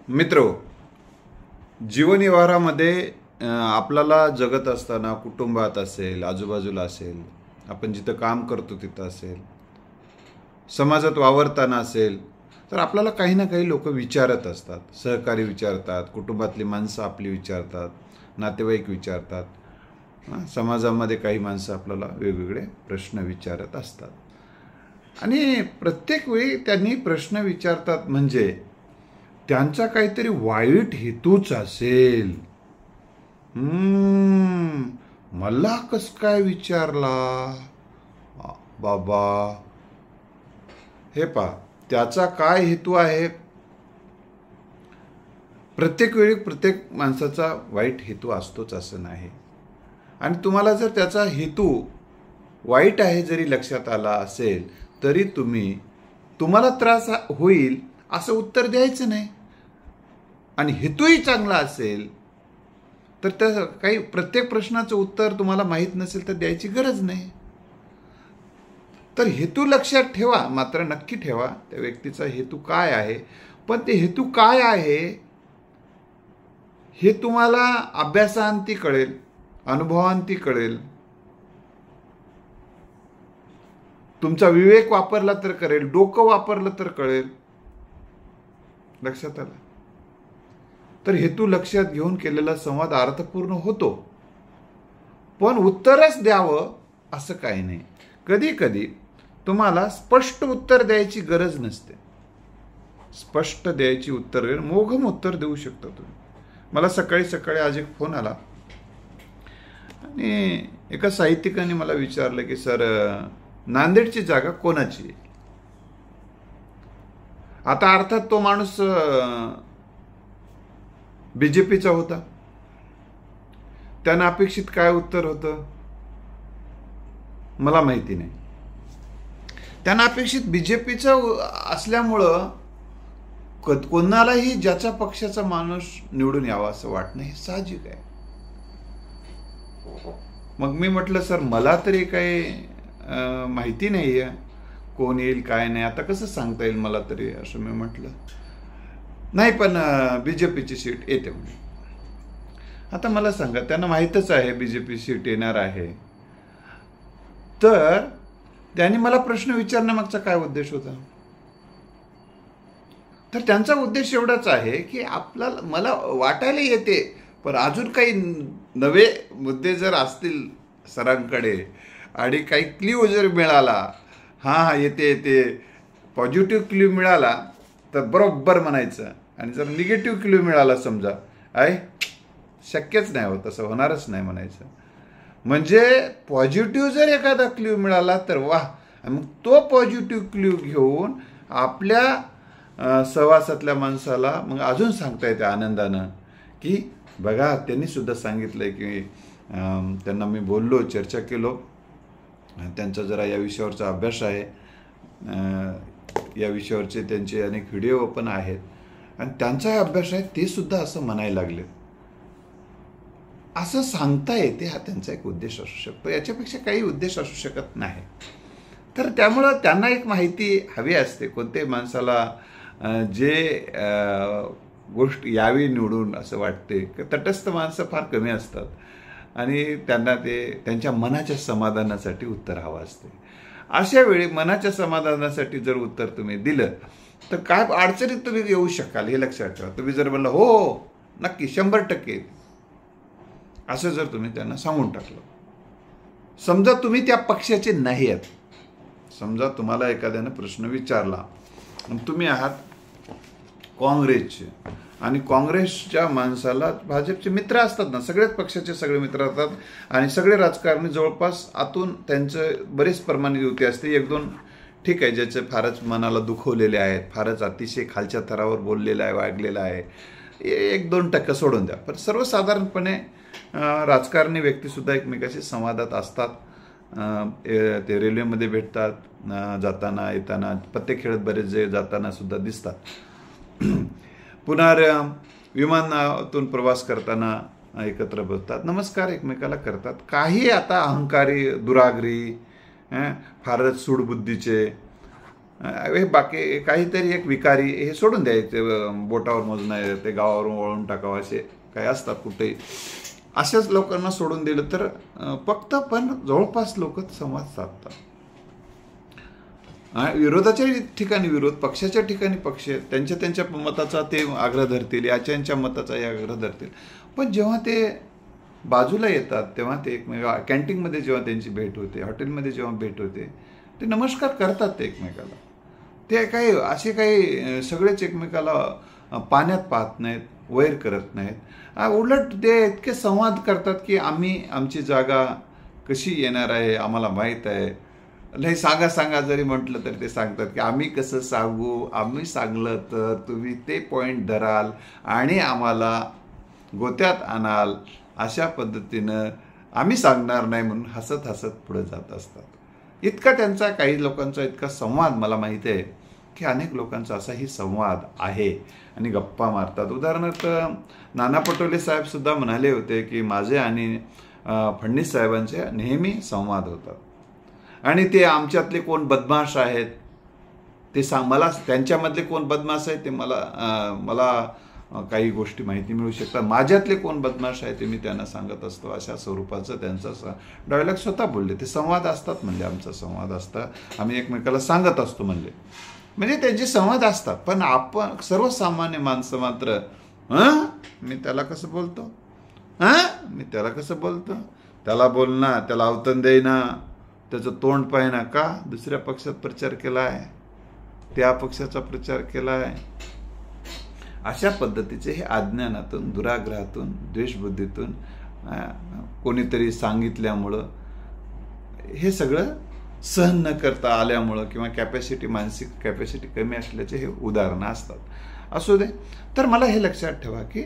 मित्रो, जीवन व्यवहारामध्ये आपल्याला जगत असताना कुटुंबात असेल, आजूबाजूला असेल, आपण जिथं काम करतो तिथं असेल, समाजात वावरताना असेल, तर आपल्याला काही ना काही लोक विचारत असतात. सहकारी विचारतात, कुटुंबातली माणसं आपली विचारतात, नातेवाईक विचारतात. समाजामध्ये काही माणसं आपल्याला वेगवेगळे प्रश्न विचारत असतात. आणि प्रत्येक वेळी त्यांनी प्रश्न विचारतात म्हणजे त्यांचा काहीतरी वाईट हेतूच असेल. मला कस काय विचारला बाबा, हे पहा, त्याचा काय हेतू आहे. प्रत्येक वेळी प्रत्येक माणसाचा वाईट हेतू असतोच असं नाही. आणि तुम्हाला जर त्याचा हेतू वाईट आहे जरी लक्षात आला असेल तरी तुम्हाला त्रास होईल असं उत्तर द्यायचं नाही. आणि हेतूही चांगला असेल तर त्या काही प्रत्येक प्रश्नाचं उत्तर तुम्हाला माहीत नसेल तर द्यायची गरज नाही. तर हेतू लक्षात ठेवा, मात्र नक्की ठेवा त्या व्यक्तीचा हेतू काय आहे. पण ते हेतू काय आहे हे तुम्हाला अभ्यासांती कळेल, अनुभवांती कळेल, तुमचा विवेक वापरला तर कळेल, डोकं वापरलं तर कळेल. लक्षात आलं? तर हेतू लक्षात घेऊन केलेला संवाद अर्थपूर्ण होतो. पण उत्तरच द्यावं असं काही नाही. कधी कधी तुम्हाला स्पष्ट उत्तर द्यायची गरज नसते. स्पष्ट द्यायची उत्तर, मोघम उत्तर देऊ शकता तुम्ही. मला सकाळी आज एक फोन आला आणि एका साहित्यिकाने मला विचारलं की सर, नांदेडची जागा कोणाची आहे? आता अर्थात तो माणूस बीजेपीचा होता. त्यांना अपेक्षित काय उत्तर होतं मला माहिती नाही. त्यांना अपेक्षित बीजेपीचं असल्यामुळं कोणालाही ज्याच्या पक्षाचा माणूस निवडून यावा असं वाटणं हे साहजिक आहे. मग मी म्हटलं सर, मला तरी काही माहिती नाही आहे कोण येईल काय नाही, आता कसं सांगता येईल मला तरी, असं मी म्हटलं. नाही पण बीजेपीची सीट येते म्हणे. आता मला सांगा, त्यांना माहीतच आहे बीजेपी सीट येणार आहे, तर त्यांनी मला प्रश्न विचारण्यामागचा काय उद्देश होता? तर त्यांचा उद्देश एवढाच आहे की मला वाटायला येते, पण अजून काही नवे मुद्दे जर असतील सरांकडे आणि काही क्ल्यू जर मिळाला, येते पॉझिटिव्ह क्ल्यू मिळाला तर बरोबर म्हणायचं. आणि जर निगेटिव्ह क्ल्यू मिळाला समजा, शक्यच नाही होत, तसं होणारच नाही म्हणायचं. म्हणजे पॉझिटिव्ह जर एखादा क्ल्यू मिळाला तर वाह, मग तो पॉझिटिव्ह क्ल्यू घेऊन आपल्या सहवासातल्या माणसाला मग अजून सांगता येते आनंदानं की बघा, त्यांनी सुद्धा सांगितलंय की त्यांना मी बोललो, चर्चा केलो, त्यांचा जरा या विषयावरचा अभ्यास आहे, या विषयावरचे त्यांचे अनेक व्हिडिओ पण आहेत आणि त्यांचा अभ्यास आहे, ते सुद्धा असं म्हणायला लागले, असं सांगता येते. हा त्यांचा एक उद्देश असू शकतो, याच्यापेक्षा काही उद्देश असू शकत नाही. तर त्यामुळं त्यांना एक माहिती हवी असते. कोणत्याही माणसाला जे गोष्ट यावी निवडून असं वाटते. तटस्थ माणसं फार कमी असतात आणि त्यांना ते त्यांच्या मनाच्या समाधानासाठी उत्तर हवं असते. अशा वेळी मनाच्या समाधानासाठी जर उत्तर तुम्ही दिलं तर काय अडचणीत तुम्ही येऊ शकाल हे लक्षात ठेवा. तुम्ही जर म्हणलं हो नक्की 100% असं जर तुम्ही त्यांना सांगून टाकलं, समजा तुम्ही त्या पक्षाचे नाही आहेत, समजा तुम्हाला एखाद्याने प्रश्न विचारला आणि तुम्ही आहात काँग्रेसचे आणि काँग्रेसच्या माणसाला भाजपचे मित्र असतात ना, सगळ्याच पक्षाचे सगळे मित्र असतात आणि सगळे राजकारणी जवळपास आतून त्यांचं बरेच प्रमाणात युती असते. 1-2 ठीक आहे, ज्याचे फारच मनाला दुखवलेले आहेत, फारच अतिशय खालच्या थरावर बोललेलं आहे, वागलेलं आहे, 1-2% सोडून द्या. पण सर्वसाधारणपणे राजकारणी व्यक्तीसुद्धा एकमेकाशी संवादात असतात. ते रेल्वेमध्ये भेटतात, जाताना येताना पत्ते खेळत बरेच जे जाताना सुद्धा दिसतात. पुन्हा विमानातून प्रवास करताना एकत्र बसतात, नमस्कार एकमेकाला करतात. काही आता अहंकारी, दुराग्री, फारच सूडबुद्धीचे हे बाकी काहीतरी एक विकारी हे सोडून द्यायचे, बोटावर मोजणं ते गावावरून वळून टाकावं असे काही असतात कुठेही, अशाच लोकांना सोडून दिलं तर फक्त पण जवळपास लोक संवाद साधतात. विरोधाच्या ठिकाणी विरोध, पक्षाच्या ठिकाणी पक्ष, त्यांच्या त्यांच्या मताचा ते आग्रह धरतील, याच्या मताचाही आग्रह धरतील. पण जेव्हा ते बाजूला येतात तेव्हा ते एकमेका कॅन्टीनमध्ये जेव्हा त्यांची भेट होते, हॉटेलमध्ये जेव्हा भेट होते, ते नमस्कार करतात ते एकमेकाला. ते काही असे काही सगळेच एकमेकाला पाण्यात पाहत नाहीत, वैर करत नाहीत. उलट ते इतके संवाद करतात की आम्ही आमची जागा कशी येणार आहे आम्हाला माहीत आहे. नाही सांगा जरी म्हटलं तरी ते सांगतात की आम्ही कसं सांगू, आम्ही सांगलं तर तुम्ही ते पॉईंट धराल आणि आम्हाला गोत्यात आणाल, अशा पद्धतीनं आम्ही सांगणार नाही म्हणून हसत हसत पुढे जात असतात. इतका त्यांचा, काही लोकांचा इतका संवाद मला माहिती आहे की अनेक लोकांचा असाही संवाद आहे आणि गप्पा मारतात. उदाहरणार्थ नाना पटोले साहेब सुद्धा म्हणाले होते की माझे आणि फडणवीस साहेबांचे नेहमी संवाद होतात आणि ते आमच्यातले कोण बदमाश आहेत ते मला त्यांच्यामधले कोण बदमाश आहेत ते मला काही गोष्टी माहिती मिळू शकतात. माझ्यातले कोण बदमाश आहे ते मी त्यांना सांगत असतो. अशा स्वरूपाचं त्यांचा डायलॉग स्वतः बोलले. ते संवाद असतात म्हणजे आमचा संवाद असतात, आम्ही एकमेकाला सांगत असतो म्हणजे त्यांचे संवाद असतात. पण आपण सर्वसामान्य माणसं मात्र मी त्याला कसं बोलतो, मी त्याला कसं बोलतो, त्याला बोलना, त्याला अवतन देईना, त्याचं तोंड पाहिना, का दुसऱ्या पक्षात प्रचार केला आहे, त्या पक्षाचा प्रचार केला आहे. अशा पद्धतीचे हे अज्ञानातून, दुराग्रहातून, द्वेषबुद्धीतून, कोणीतरी सांगितल्यामुळं, हे सगळं सहन न करता आल्यामुळं किंवा मानसिक कॅपॅसिटी कमी असल्याचे हे उदाहरणं असतात. असू दे. तर मला हे लक्षात ठेवा की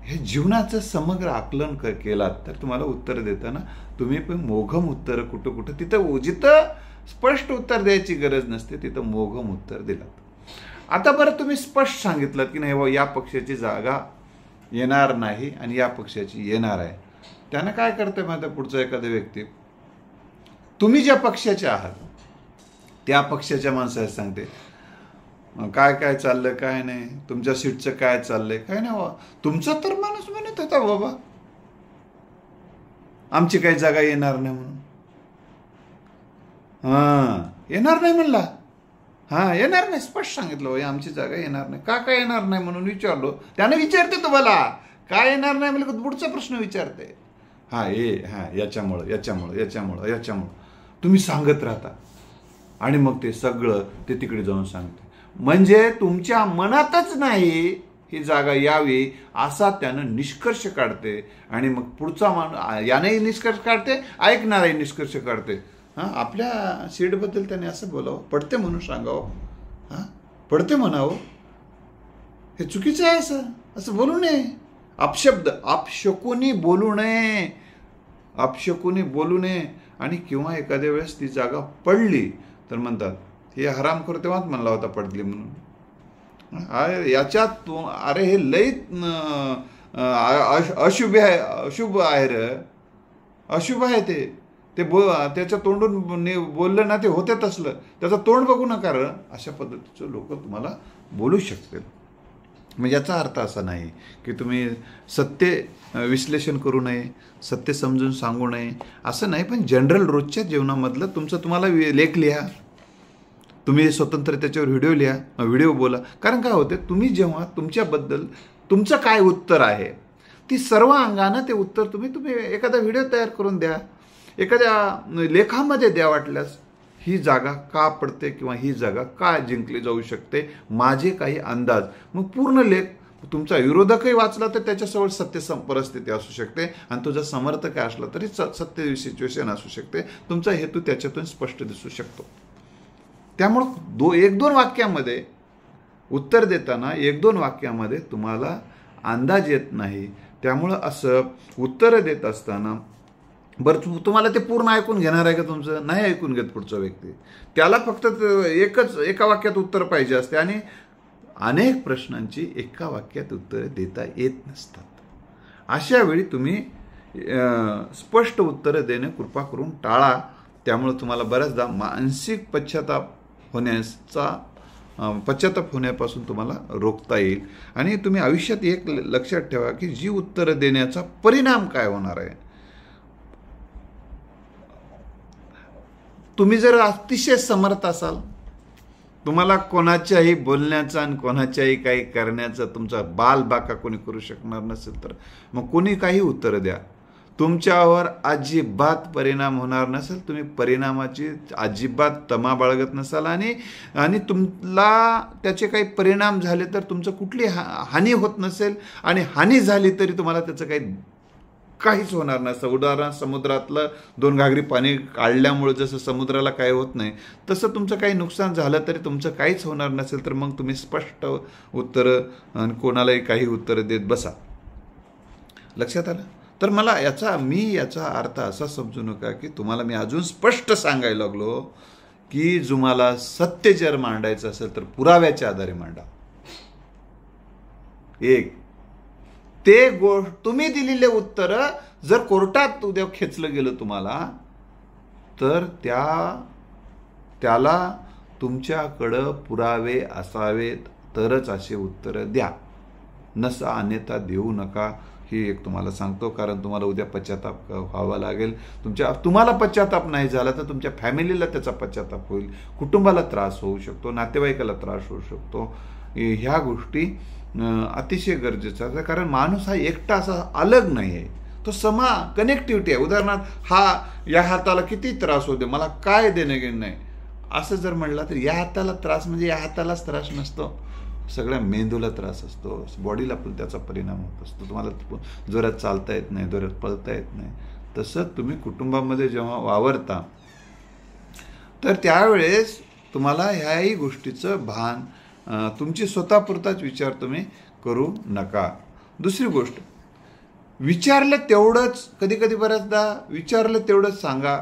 हे जीवनाचं समग्र आकलन केलात तर तुम्हाला उत्तर देताना तुम्ही पण मोघम उत्तर कुठं जिथं स्पष्ट उत्तर द्यायची गरज नसते तिथं मोघम उत्तर दिलात. आता बरं तुम्ही स्पष्ट सांगितलं की नाही या पक्षाची जागा येणार नाही आणि या पक्षाची येणार आहे, त्यानं काय करतंय माझा पुढचा एखादा व्यक्ती, तुम्ही ज्या पक्षाचे आहात त्या पक्षाच्या माणसाला सांगते काय काय चाललंय, काय नाही, तुमच्या सीटचं काय चाललंय, काय नाही, तुमचा तर माणूस म्हणत होता बाबा आमची काही जागा येणार नाही म्हणून. येणार नाही म्हणला, येणार नाही, स्पष्ट सांगितलं आमची जागा येणार नाही. का काय येणार नाही म्हणून विचारलो, त्याने विचारते तुम्हाला काय येणार नाही म्हणजे पुढचा प्रश्न विचारते. याच्यामुळं तुम्ही सांगत राहता आणि मग ते सगळं ते तिकडे जाऊन सांगते. म्हणजे तुमच्या मनातच नाही ही जागा यावी असा त्यानं निष्कर्ष काढते आणि मग पुढचा यानेही निष्कर्ष काढते, ऐकणाराही निष्कर्ष काढते. आपल्या सीटबद्दल त्याने असं बोलावं, पडते म्हणून सांगावं, पडते म्हणावं, हे चुकीचं आहे, असं बोलू नये. अपशब्द, अपशकुनी बोलू नये. आणि किंवा एखाद्या वेळेस ती जागा पडली तर म्हणतात हे हरामखोर तेव्हाच म्हणला होता पडली म्हणून. याच्यात अरे हे लई अशुभ आहे ते त्याच्या तोंडून बोललं ना ते होते तसलं, त्याचं तोंड बघू नका. अशा पद्धतीचं लोक तुम्हाला बोलू शकतील. म्हणजे याचा अर्थ असा नाही की तुम्ही सत्य विश्लेषण करू नये, सत्य समजून सांगू नये असं नाही. पण जनरल रोजच्या जीवनामधलं तुम्हाला लेख लिहा, तुम्ही स्वतंत्र त्याच्यावर व्हिडिओ बोला. कारण काय होते, तुम्ही जेव्हा तुमच्याबद्दल तुमचं काय उत्तर आहे ती सर्व अंगानं ते उत्तर तुम्ही एखादा व्हिडिओ तयार करून द्या, एखाद्या लेखामध्ये द्या. वाटल्यास ही जागा का पडते किंवा ही जागा का जिंकली जाऊ शकते, माझे काही अंदाज. मग पूर्ण लेख तुमचा विरोधकही वाचला तर त्याच्यासोबत सत्य परिस्थिती असू शकते आणि तुझा समर्थक असला तरी सत्य सिच्युएशन असू शकते. तुमचा हेतू त्याच्यातून स्पष्ट दिसू शकतो. त्यामुळं एक दोन वाक्यामध्ये उत्तर देताना 1-2 वाक्यामध्ये तुम्हाला अंदाज येत नाही. त्यामुळं असं उत्तर देत असताना बरं तुम्हाला ते पूर्ण ऐकून घेणार आहे का, तुमचं नाही ऐकून घेत पुढचा व्यक्ती, त्याला फक्त एका वाक्यात उत्तर पाहिजे असते आणि अनेक प्रश्नांची एका वाक्यात उत्तरं देता येत नसतात. अशा वेळी तुम्ही स्पष्ट उत्तरं देणं कृपा करून टाळा. त्यामुळे तुम्हाला बऱ्याचदा मानसिक पश्चाताप होण्याचा पश्चाताप होण्यापासून तुम्हाला रोखता येईल. आणि तुम्ही आयुष्यात एक लक्षात ठेवा की जी उत्तरं देण्याचा परिणाम काय होणार आहे. तुम्ही जर अतिशय समर्थ असाल, तुम्हाला कोणाच्याही बोलण्याचा आणि कोणाच्याही काही करण्याचा तुमचा बाका कोणी करू शकणार नसेल, तर मग कोणी काही उत्तर द्या, तुमच्यावर अजिबात परिणाम होणार नसेल. तुम्ही परिणामाची अजिबात तमा बाळगत नसाल आणि तुम्हाला त्याचे काही परिणाम झाले तर तुमचं कुठली हानी होत नसेल, आणि हानी झाली तरी तुम्हाला त्याचं काहीच होणार नसतं. उदाहरण, समुद्रातलं 2 घागरी पाणी काढल्यामुळे जसं समुद्राला काही होत नाही, तसं तुमचं काही नुकसान झालं तरी तुमचं काहीच होणार नसेल. तर मग तुम्ही स्पष्ट उत्तरं आणि कोणालाही काही उत्तरं देत बसा. लक्षात आलं? तर मी याचा अर्थ असा समजू नका की तुम्हाला मी अजून स्पष्ट सांगायला लागलो की तुम्हाला सत्य जर मांडायचं असेल तर पुराव्याच्या आधारे मांडा. ते तुम्ही दिलेले उत्तर जर कोर्टात उद्या खेचलं गेलं तुम्हाला, तर त्याला तुमच्याकडं पुरावे असावेत तरच असे उत्तर द्या, नसा अन्यथा देऊ नका. ही एक तुम्हाला सांगतो, कारण तुम्हाला उद्या पश्चाताप व्हावा लागेल. तुम्हाला पश्चाताप नाही झाला तर तुमच्या फॅमिलीला त्याचा पश्चाताप होईल, कुटुंबाला त्रास होऊ शकतो, नातेवाईकाला त्रास होऊ शकतो. ह्या गोष्टी अतिशय गरजेचं आहे, कारण माणूस हा एकटा असा अलग नाही आहे, तो कनेक्टिव्हिटी आहे. उदाहरणार्थ या हाताला किती त्रास होते, मला काय देणं घेणं नाही असं जर म्हणलं तर या हाताला त्रास म्हणजे या हातालाच त्रास नसतो, सगळ्या मेंदूला त्रास असतो, बॉडीला पण त्याचा परिणाम होत असतो. तुम्हाला जोरात चालता येत नाही, जोरात पळता येत नाही. तसं तुम्ही कुटुंबामध्ये जेव्हा वावरता तर त्यावेळेस तुम्हाला ह्याही गोष्टीचं भान, तुमची स्वतःपुरताच विचार तुम्ही करू नका. दुसरी गोष्ट, विचारलं तेवढंच, कधी बऱ्याचदा विचारलं तेवढंच सांगा,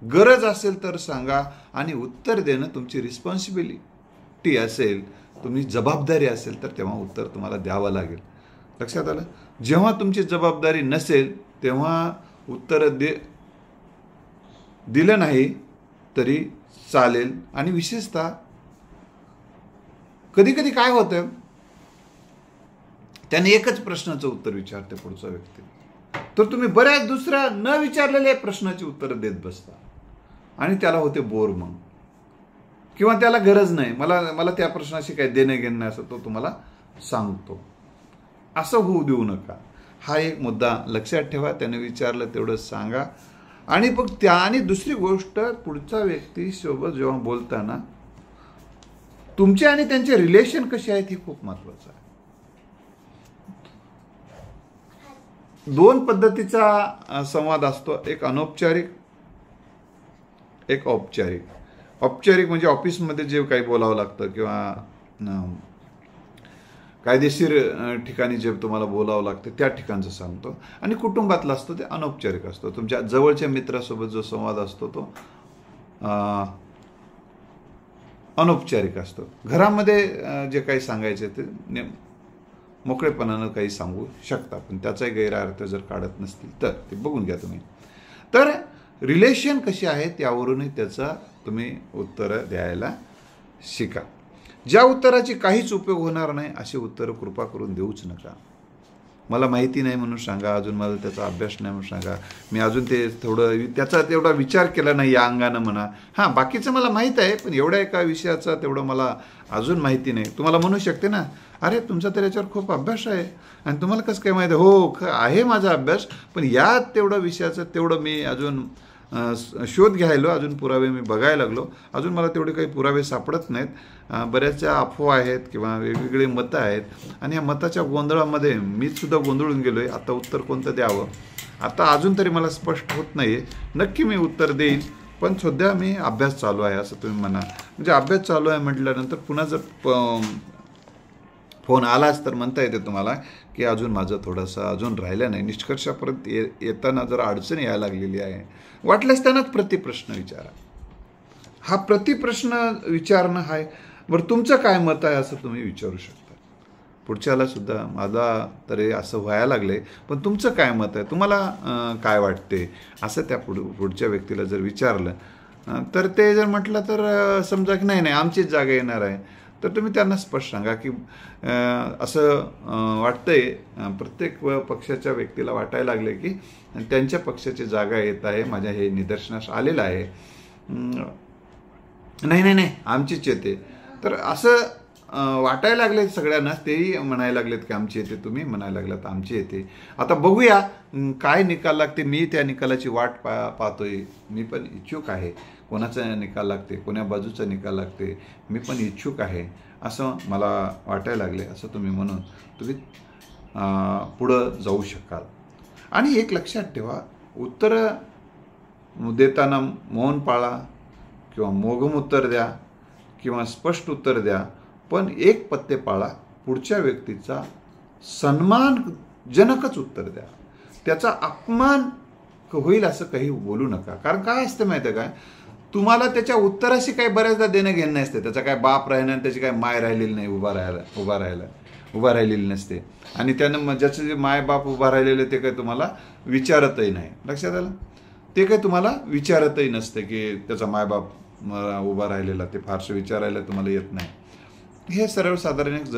गरज असेल तर सांगा. आणि उत्तर देणं तुमची रिस्पॉन्सिबिलिटी असेल, तुम्ही जबाबदारी असेल तर तेव्हा उत्तर तुम्हाला द्यावं लागेल. लक्षात आलं? जेव्हा तुमची जबाबदारी नसेल तेव्हा उत्तर दिलं नाही तरी चालेल. आणि विशेषतः कधी काय होतं, त्याने एकच प्रश्नाचं उत्तर विचारते पुढचा व्यक्ती, तर तुम्ही बऱ्याच दुसऱ्या न विचारलेल्या प्रश्नाची उत्तर देत बसता आणि त्याला होते बोर मग, किंवा त्याला गरज नाही, मला त्या प्रश्नाशी काही देणं घेणं नाही असं तो तुम्हाला सांगतो. असं होऊ देऊ नका. हा एक मुद्दा लक्षात ठेवा. त्याने विचारलं तेवढं सांगा. आणि दुसरी गोष्ट, पुढच्या व्यक्तीसोबत जेव्हा बोलताना तुमचे आणि त्यांचे रिलेशन कसे आहेत हे खूप महत्वाचं आहे. 2 पद्धतीचा संवाद असतो, एक अनौपचारिक, एक औपचारिक. औपचारिक म्हणजे ऑफिसमध्ये जे काही बोलावं लागतं किंवा कायदेशीर ठिकाणी जे तुम्हाला बोलावं लागतं त्या ठिकाणचं सांगतो. आणि कुटुंबातला असतो ते अनौपचारिक असतो. तुमच्या जवळच्या मित्रासोबत जो संवाद असतो तो अनौपचारिक असतो. घरामध्ये जे काही सांगायचे ते मोकळेपणानं काही सांगू शकता, पण त्याचाही गैरअर्थ जर काढत नसतील तर ते बघून घ्या तुम्ही. तर रिलेशन कशी आहेत यावरूनही त्याचा तुम्ही उत्तरं द्यायला शिका. ज्या उत्तराची काहीच उपयोग होणार नाही अशी उत्तरं कृपा करून देऊच नका. मला माहिती नाही म्हणून सांगा, अजून मला त्याचा अभ्यास नाही म्हणून सांगा, मी अजून त्याचा तेवढा विचार केला नाही या अंगानं म्हणा. हां, बाकीचं मला माहीत आहे, पण एवढ्या एका विषयाचा तेवढं मला अजून माहिती नाही. तुम्हाला म्हणू शकते ना, अरे तुमचा तर याच्यावर खूप अभ्यास आहे आणि तुम्हाला कसं काय माहिती आहे? हो, आहे माझा अभ्यास, पण यात तेवढं विषयाचं तेवढं मी अजून शोध घ्यायलो, अजून पुरावे मी बघायला लागलो, अजून मला तेवढे काही पुरावे सापडत नाहीत. बऱ्याचशा अफवा आहेत किंवा वेगवेगळे मतं आहेत आणि या मताच्या गोंधळामध्ये मीच सुद्धा गोंधळून गेलो आहे. आता उत्तर कोणतं द्यावं आता अजून तरी मला स्पष्ट होत नाही आहे. नक्की मी उत्तर देईन, पण सध्या मी अभ्यास चालू आहे असं तुम्ही म्हणा. म्हणजे अभ्यास चालू आहे म्हटल्यानंतर पुन्हा जर फोन आलाच तर म्हणता येते तुम्हाला की अजून माझं थोडंसं अजून राहिलं नाही. निष्कर्षापर्यंत येताना जर अडचण यायला लागलेली आहे, वाटल्यास त्यांनाच प्रतिप्रश्न विचारा. हा प्रतिप्रश्न विचारणं आहे. बरं, तुमचं काय मत आहे असं तुम्ही विचारू शकता. पुढच्याला सुद्धा माझा तरी असं व्हायला लागले, पण तुमचं काय मत आहे, तुम्हाला काय वाटते असं त्या पुढच्या व्यक्तीला जर विचारलं तर ते जर म्हटलं तर समजा की नाही नाही आमचीच जागा येणार आहे, तर तुम्ही त्यांना स्पष्ट सांगा की असं वाटतंय, प्रत्येक पक्षाच्या व्यक्तीला वाटायला लागले की त्यांच्या पक्षाची जागा येत आहे, माझ्या हे निदर्शनास आलेलं आहे, नाही नाही नाही आमचीच येते. तर असं वाटायला लागले सगळ्यांना, तेही म्हणायला लागलेत की आमची येते, तुम्ही म्हणायला लागलात आमची येते. आता बघूया काय निकाल लागते. मी त्या निकालाची वाट पाहतोय. मी पण इच्छुक आहे कोणाचा निकाल लागते, कोण्या बाजूचा निकाल लागते, मी पण इच्छुक आहे असं मला वाटायला लागले, असं तुम्ही म्हणून तुम्ही पुढं जाऊ शकाल. आणि एक लक्षात ठेवा, उत्तर देताना मौन पाळा किंवा मोघम उत्तर द्या किंवा स्पष्ट उत्तर द्या, पण एक पत्ते पाळा, पुढच्या व्यक्तीचा सन्मानजनकच उत्तर द्या. त्याचा अपमान होईल असं काही बोलू नका. कारण काय असतं माहिती आहे काय, तुम्हाला त्याच्या उत्तराशी काही बऱ्याचदा देणं घेणं नसते. त्याचा काय बाप राहिला आणि त्याची काय माय राहिलेली नाही, उभा राहिलेली नसते. आणि त्यानं ज्याचं जे माय बाप उभा राहिलेले ते काही तुम्हाला विचारतही नाही. लक्षात आलं, ते काही तुम्हाला विचारतही नसते की त्याचा मायबाप उभा राहिलेला, ते फारसं विचारायला तुम्हाला येत नाही. हे सर्वसाधारण एक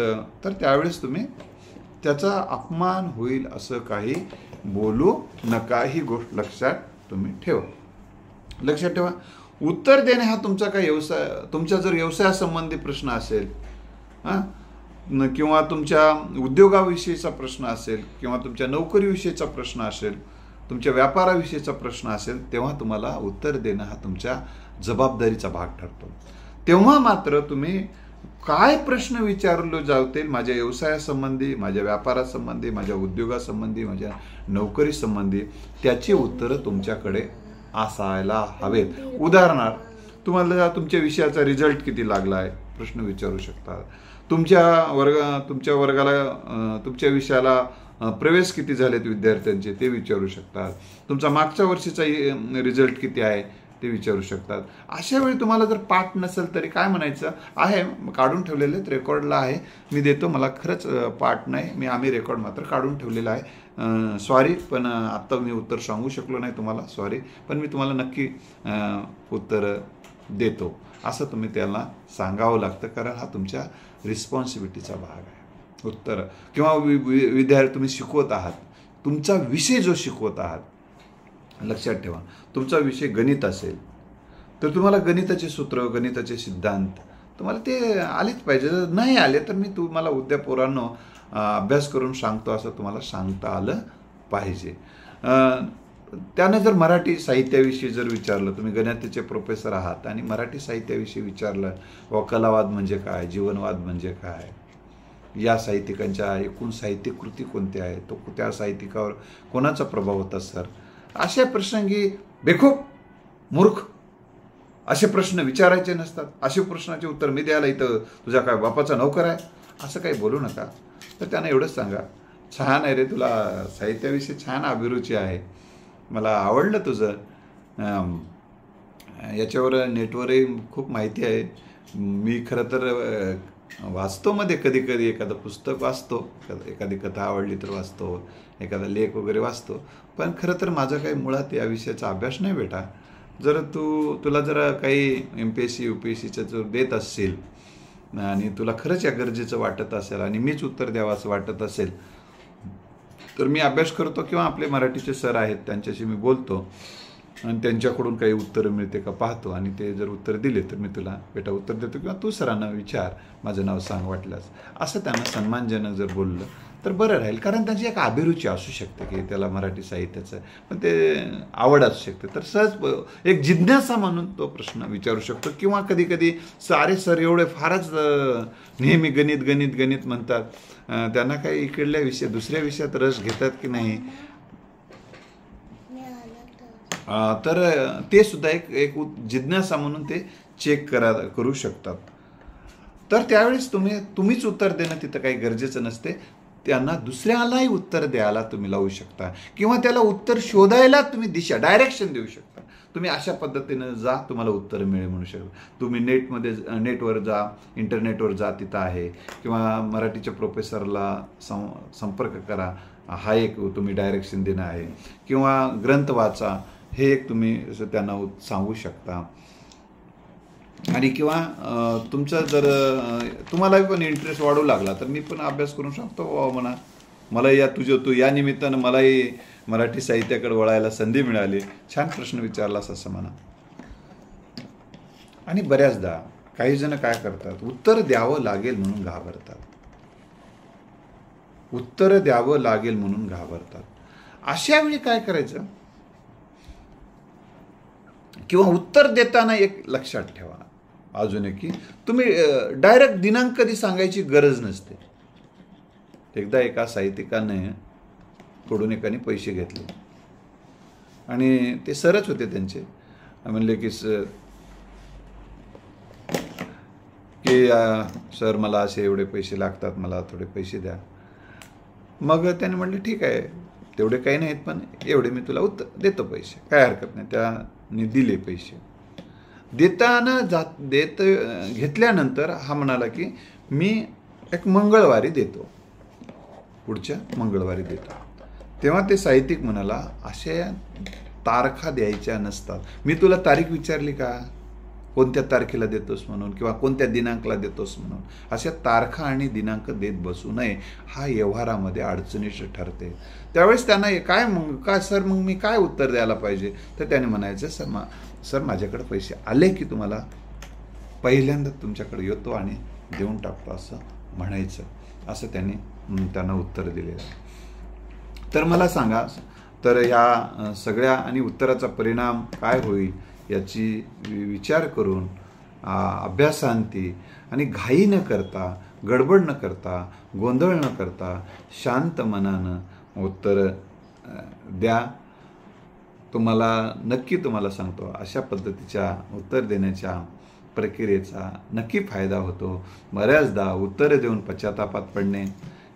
तर त्यावेळेस तुम्ही त्याचा अपमान होईल असं काही बोलू नका. ही गोष्ट लक्षात तुम्ही ठेवा. लक्षात ठेवा, उत्तर देणे हा तुमचा काय व्यवसाय, तुमच्या जर व्यवसायासंबंधी प्रश्न असेल किंवा तुमच्या उद्योगाविषयीचा प्रश्न असेल किंवा तुमच्या नोकरीविषयीचा प्रश्न असेल, तुमच्या व्यापाराविषयीचा प्रश्न असेल, तेव्हा तुम्हाला उत्तर देणं हा तुमच्या जबाबदारीचा भाग ठरतो. तेव्हा मात्र तुम्ही काय प्रश्न विचारले जातील माझ्या व्यवसायासंबंधी, माझ्या व्यापारासंबंधी, माझ्या उद्योगासंबंधी, माझ्या नोकरीसंबंधी, त्याची उत्तरं तुमच्याकडे असायला हवेत. उदाहरणार्थ, तुम्हाला तुमच्या विषयाचा रिझल्ट किती लागला आहे प्रश्न विचारू शकता. तुमच्या वर्गाला, तुमच्या विषयाला प्रवेश किती झालेत विद्यार्थ्यांचे ते विचारू शकतात. तुमचा मागच्या वर्षीचा रिझल्ट किती आहे ते विचारू शकतात. अशा वेळी तुम्हाला जर पाठ नसेल तरी काय म्हणायचं आहे, काढून ठेवलेले रेकॉर्डला आहे, मी देतो, मला खरंच पाठ नाही, आम्ही रेकॉर्ड मात्र काढून ठेवलेला आहे, सॉरी, पण आत्ता मी उत्तर सांगू शकलो नाही तुम्हाला, सॉरी, पण मी तुम्हाला नक्की उत्तर देतो, असं तुम्ही त्याला सांगावं लागतं. कारण हा तुमच्या रिस्पॉन्सिबिलिटीचा भाग आहे. उत्तर किंवा विद्यार्थी तुम्ही शिकवत आहात, तुमचा विषय जो शिकवत आहात, लक्षात ठेवा, तुमचा विषय गणित असेल तर तुम्हाला गणिताचे सूत्र, गणिताचे सिद्धांत तुम्हाला ते आलेच पाहिजे. जर नाही आले तर मी तुम्हाला उद्या पोरांनो अभ्यास करून सांगतो असं तुम्हाला सांगता आलं पाहिजे. त्यानं जर मराठी साहित्याविषयी जर विचारलं, तुम्ही गणिताचे प्रोफेसर आहात आणि मराठी साहित्याविषयी विचारलं, व कलावाद म्हणजे काय, जीवनवाद म्हणजे काय, या साहित्यिकांच्या एकूण साहित्यकृती कोणत्या आहेत, तो त्या साहित्यिकावर कोणाचा प्रभाव होता सर, अशा प्रसंगी बेखूब मूर्ख असे प्रश्न विचारायचे नसतात. असे प्रश्नाचे उत्तर मी द्यायला इथं तुझ्या काय बापाचा नोकर आहे असं काही बोलू नका. तर त्यांना एवढंच सांगा, छान आहे रे, तुला साहित्याविषयी छान अभिरुची आहे, मला आवडलं तुझं, याच्यावर नेटवरही खूप माहिती आहे, मी खरं तर वाचतो मध्ये कधी कधी एखादं पुस्तक वाचतो, एखादी कथा आवडली तर वाचतो, एखादा लेख वगैरे वाचतो, पण खरं तर माझा काही मुळात या विषयाचा अभ्यास नाही बेटा. जर तुला जर काही MPSC UPSCचं जर देत असेल आणि तुला खरंच या गरजेचं वाटत असेल आणि मीच उत्तर द्यावं असं वाटत असेल तर मी अभ्यास करतो किंवा आपले मराठीचे सर आहेत त्यांच्याशी मी बोलतो आणि त्यांच्याकडून काही उत्तरं मिळते का पाहतो, आणि ते जर उत्तर दिले तर मी तुला बेटा उत्तर देतो किंवा तू सरांना विचार, माझं नाव सांग वाटल्यास, असं त्यांना सन्मानजनक जर बोललं तर बरं राहील. कारण त्यांची एक अभिरुची असू शकते की त्याला मराठी साहित्याचं पण ते आवड असू शकते, तर सहज एक जिज्ञासा म्हणून तो प्रश्न विचारू शकतो. किंवा कधी कधी सारे सर एवढे फारच नेहमी गणित गणित गणित म्हणतात, त्यांना काही इकडल्या दुसऱ्या विषयात रस घेतात की नाही, तर ते सुद्धा एक जिज्ञासा म्हणून ते चेक करू शकतात. तर त्यावेळेस तुम्हीच उत्तर देणं तिथं काही गरजेचं नसते, त्यांना दुसऱ्यालाही उत्तर द्यायला तुम्ही लावू शकता किंवा त्याला उत्तर शोधायला तुम्ही डायरेक्शन देऊ शकता. तुम्ही अशा पद्धतीनं जा, तुम्हाला उत्तर मिळेल म्हणू शकता. तुम्ही नेटवर जा, इंटरनेटवर जा, तिथं आहे, किंवा मराठीच्या प्रोफेसरला संपर्क करा, हा एक तुम्ही डायरेक्शन देणं आहे, किंवा ग्रंथ वाचा, हे एक तुम्ही त्यांना सांगू शकता. आणि किंवा तुमचं जर तुम्हालाही पण इंटरेस्ट वाढू लागला तर मी पण अभ्यास करून सांगतो बाबा म्हणा, मला तू या निमित्तानं मलाही मराठी साहित्याकडे वळायला संधी मिळाली, छान प्रश्न विचारलास असं म्हणा. आणि बऱ्याचदा काही जण काय करतात, उत्तर द्यावं लागेल म्हणून घाबरतात. उत्तर द्यावं लागेल म्हणून घाबरतात. अशा वेळी काय करायचं, किंवा उत्तर देताना एक लक्षात ठेवा अजून एक, की तुम्ही डायरेक्ट दिनांक कधी सांगायची गरज नसते. एकदा एका साहित्यिकाने कडून एकाने पैसे घेतले आणि ते सरच होते त्यांचे. म्हणले की सर मला असे एवढे पैसे लागतात, मला थोडे पैसे द्या. मग त्याने म्हटलं ठीक आहे, तेवढे काही नाहीत पण एवढे मी तुला देतो पैसे, काय हरकत नाही. त्याने दिले पैसे. देताना घेतल्यानंतर हा म्हणाला की मी एक मंगळवारी देतो, पुढच्या मंगळवारी देतो. तेव्हा ते साहित्यिक म्हणाला, अशा तारखा द्यायच्या नसतात. मी तुला तारीख विचारली का, कोणत्या तारखेला देतोस म्हणून किंवा कोणत्या दिनांकाला देतोस म्हणून. अशा तारखा आणि दिनांक देत बसू नये, हा व्यवहारामध्ये अडचणीचं ठरते. त्यावेळेस त्यांना काय सर मग मी काय उत्तर द्यायला पाहिजे, तर त्याने म्हणायचं सर माझ्याकडे पैसे आले की तुम्हाला पहिल्यांदा तुमच्याकडे येतो आणि देऊन टाकतो असं म्हणायचं. असं त्यांना उत्तर दिलेलं. तर मला सांगा, तर ह्या सगळ्या आणि उत्तराचा परिणाम काय होईल याची विचार करून अभ्यासांती आणि घाई न करता, गडबड न करता, गोंधळ न करता शांत मनानं उत्तर द्या. तुम्हाला सांगतो, अशा पद्धतीच्या उत्तर देण्याच्या प्रक्रियेचा नक्की फायदा होतो. बऱ्याचदा उत्तरं देऊन पश्चातापात पडणे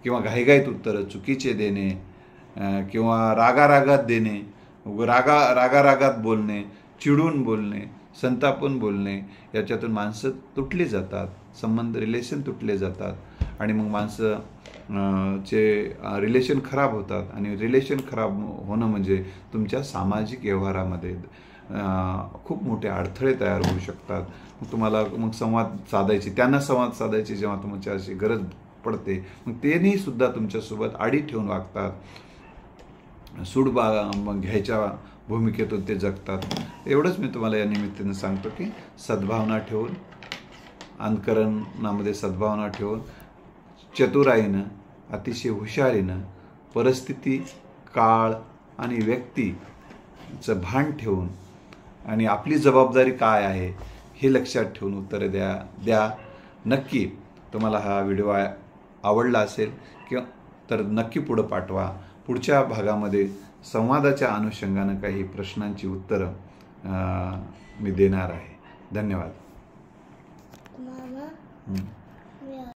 किंवा घाईघाईत उत्तरं चुकीचे देणे किंवा रागारागात देणे, रागारागात बोलणे, चिडून बोलणे, संतापून बोलणे, याच्यातून माणसं तुटली जातात, रिलेशन तुटले जातात आणि मग चे रिलेशन खराब होतात. आणि रिलेशन खराब होणं म्हणजे तुमच्या सामाजिक व्यवहारामध्ये खूप मोठे अडथळे तयार होऊ शकतात. तुम्हाला मग त्यांना संवाद साधायची जेव्हा तुमच्याशी गरज पडते, मग त्यांनी सुद्धा तुमच्यासोबत आडी ठेवून वागतात, सूड घ्यायच्या भूमिकेतून ते जगतात. एवढंच मी तुम्हाला या निमित्तानं सांगतो की सद्भावना ठेवून, अंतःकरणामध्ये सद्भावना ठेवून, चतुराईनं, अतिशय हुशारीनं, परिस्थिती, काळ आणि व्यक्तीचं भान ठेवून आणि आपली जबाबदारी काय आहे हे लक्षात ठेवून उत्तरं द्या. नक्की तुम्हाला हा व्हिडिओ आवडला असेल किंवा तर नक्की पुढं पाठवा. पुढच्या भागामध्ये संवादाच्या अनुषंगानं काही प्रश्नांची उत्तरं मी देणार आहे. धन्यवाद.